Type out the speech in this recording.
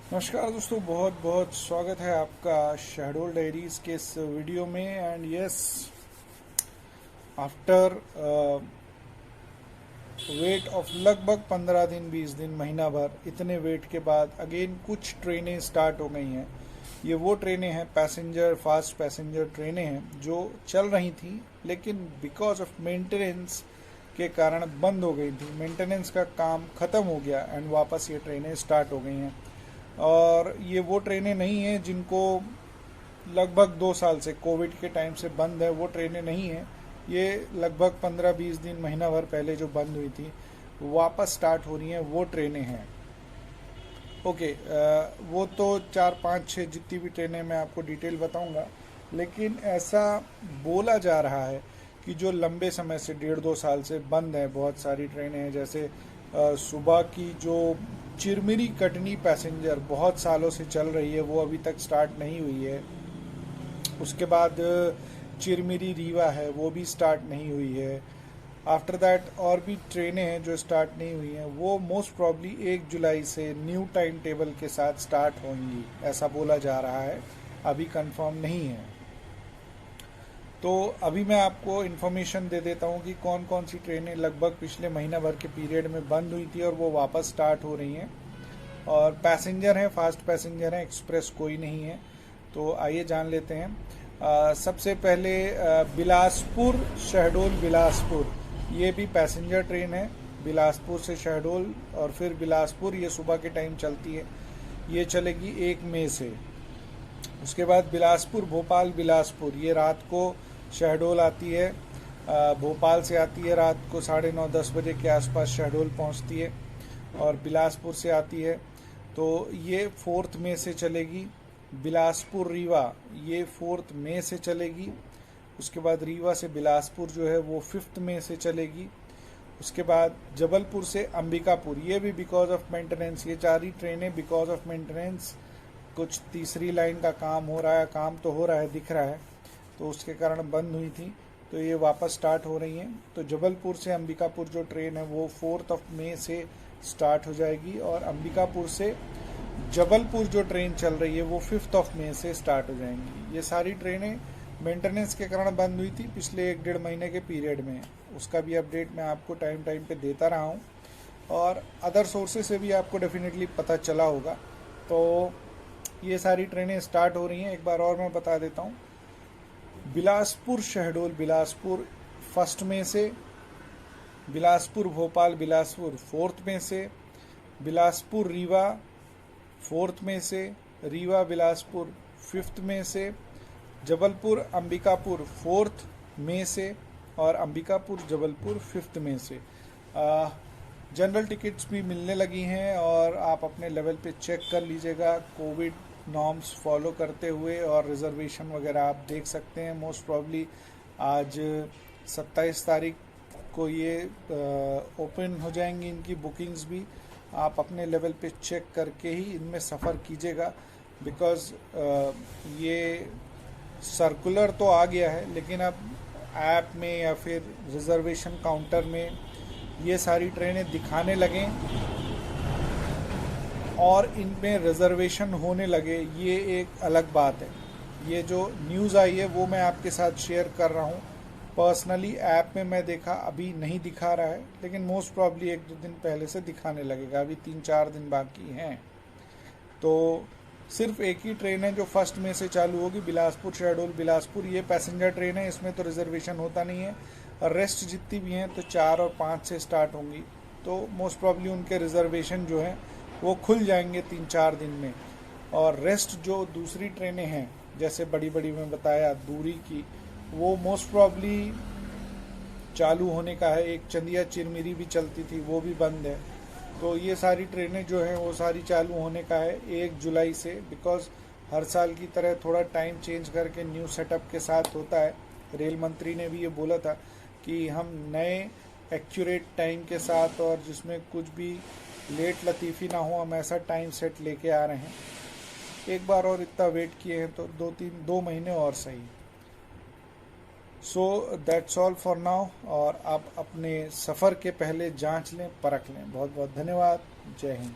नमस्कार दोस्तों, बहुत बहुत स्वागत है आपका शहडोल डायरीज के इस वीडियो में। And yes, after weight of लगभग 15 दिन 20 दिन महीना भर, इतने वेट के बाद अगेन कुछ ट्रेनें स्टार्ट हो गई हैं। ये वो ट्रेनें हैं, पैसेंजर फास्ट पैसेंजर ट्रेनें हैं जो चल रही थी, लेकिन बिकॉज ऑफ मेंटेनेंस के कारण बंद हो गई थी। मेंटेनेंस का काम ख़त्म हो गया एंड वापस ये ट्रेनें स्टार्ट हो गई हैं। और ये वो ट्रेनें नहीं हैं जिनको लगभग 2 साल से, कोविड के टाइम से बंद है, वो ट्रेनें नहीं हैं। ये लगभग 15-20 दिन महीना भर पहले जो बंद हुई थी वापस स्टार्ट हो रही हैं, वो ट्रेनें हैं। ओके, वो तो 4 5 6 जितनी भी ट्रेनें मैं आपको डिटेल बताऊंगा। लेकिन ऐसा बोला जा रहा है कि जो लंबे समय से 1.5 2 साल से बंद है, बहुत सारी ट्रेनें हैं। जैसे सुबह की जो चिरमिरी कटनी पैसेंजर बहुत सालों से चल रही है, वो अभी तक स्टार्ट नहीं हुई है। उसके बाद चिरमिरी रीवा है, वो भी स्टार्ट नहीं हुई है। आफ्टर दैट और भी ट्रेनें हैं जो स्टार्ट नहीं हुई हैं, वो मोस्ट प्रॉब्ली 1 जुलाई से न्यू टाइम टेबल के साथ स्टार्ट होंगी, ऐसा बोला जा रहा है। अभी कंफर्म नहीं है। तो अभी मैं आपको इन्फॉर्मेशन दे देता हूँ कि कौन कौन सी ट्रेनें लगभग पिछले महीना भर के पीरियड में बंद हुई थी और वो वापस स्टार्ट हो रही हैं। और पैसेंजर हैं, फास्ट पैसेंजर हैं, एक्सप्रेस कोई नहीं है। तो आइए जान लेते हैं। सबसे पहले बिलासपुर शहडोल बिलासपुर, ये भी पैसेंजर ट्रेन है। बिलासपुर से शहडोल और फिर बिलासपुर, ये सुबह के टाइम चलती है। ये चलेगी 1 मई से। उसके बाद बिलासपुर भोपाल बिलासपुर, ये रात को शहडोल आती है। भोपाल से आती है, रात को 9:30 10 बजे के आसपास शहडोल पहुंचती है और बिलासपुर से आती है। तो ये 4 मई से चलेगी। बिलासपुर रीवा, ये 4 मई से चलेगी। उसके बाद रीवा से बिलासपुर जो है वो 5 मई से चलेगी। उसके बाद जबलपुर से अंबिकापुर, ये भी बिकॉज ऑफ मेंटेनेंस, ये 4 ही ट्रेनें बिकॉज ऑफ मेंटेनेंस, कुछ तीसरी लाइन का काम हो रहा है, काम तो हो रहा है, दिख रहा है, तो उसके कारण बंद हुई थी। तो ये वापस स्टार्ट हो रही हैं। तो जबलपुर से अंबिकापुर जो ट्रेन है वो 4 मई से स्टार्ट हो जाएगी। और अंबिकापुर से जबलपुर जो ट्रेन चल रही है वो 5 मई से स्टार्ट हो जाएंगी। ये सारी ट्रेनें मेंटेनेंस के कारण बंद हुई थी पिछले 1 डेढ़ महीने के पीरियड में। उसका भी अपडेट मैं आपको टाइम टाइम पे देता रहा हूँ और अदर सोर्सेज से भी आपको डेफिनेटली पता चला होगा। तो ये सारी ट्रेनें स्टार्ट हो रही हैं। एक बार और मैं बता देता हूँ। बिलासपुर शहडोल बिलासपुर 1 मई से, बिलासपुर भोपाल बिलासपुर 4 मई से, बिलासपुर रीवा 4 मई से, रीवा बिलासपुर 5 मई से, जबलपुर अंबिकापुर 4 मई से और अंबिकापुर जबलपुर 5 मई से। जनरल टिकट्स भी मिलने लगी हैं और आप अपने लेवल पे चेक कर लीजिएगा कोविड नॉर्म्स फॉलो करते हुए, और रिजर्वेशन वगैरह आप देख सकते हैं। मोस्ट प्रॉब्ली आज 27 तारीख को ये ओपन हो जाएंगी इनकी बुकिंग्स भी। आप अपने लेवल पे चेक करके ही इनमें सफ़र कीजिएगा, बिकॉज़ ये सर्कुलर तो आ गया है, लेकिन अब ऐप में या फिर रिजर्वेशन काउंटर में ये सारी ट्रेनें दिखाने लगें और इनमें रिजर्वेशन होने लगे, ये एक अलग बात है। ये जो न्यूज़ आई है वो मैं आपके साथ शेयर कर रहा हूँ। पर्सनली ऐप में मैं देखा, अभी नहीं दिखा रहा है, लेकिन मोस्ट प्रॉब्ली 1 2 दिन पहले से दिखाने लगेगा। अभी 3 4 दिन बाकी हैं। तो सिर्फ एक ही ट्रेन है जो 1 मई से चालू होगी, बिलासपुर शहडोल बिलासपुर। ये पैसेंजर ट्रेन है, इसमें तो रिजर्वेशन होता नहीं है। और रेस्ट जितनी भी हैं तो 4 और 5 से स्टार्ट होंगी। तो मोस्ट प्रॉब्ली उनके रिजर्वेशन जो हैं वो खुल जाएंगे 3 4 दिन में। और रेस्ट जो दूसरी ट्रेनें हैं, जैसे बड़ी बड़ी मैं बताया दूरी की, वो मोस्ट प्रॉब्ली चालू होने का है। एक चंदिया चिरमिरी भी चलती थी, वो भी बंद है। तो ये सारी ट्रेनें जो हैं वो सारी चालू होने का है 1 जुलाई से, बिकॉज हर साल की तरह थोड़ा टाइम चेंज करके न्यू सेटअप के साथ होता है। रेल मंत्री ने भी ये बोला था कि हम नए एक्यूरेट टाइम के साथ, और जिसमें कुछ भी लेट लतीफ़ी ना हो, हम ऐसा टाइम सेट लेके आ रहे हैं। एक बार और इतना वेट किए हैं तो 2 महीने और सही। So that's all for now. और आप अपने सफ़र के पहले जांच लें, परख लें। बहुत बहुत धन्यवाद। जय हिंद।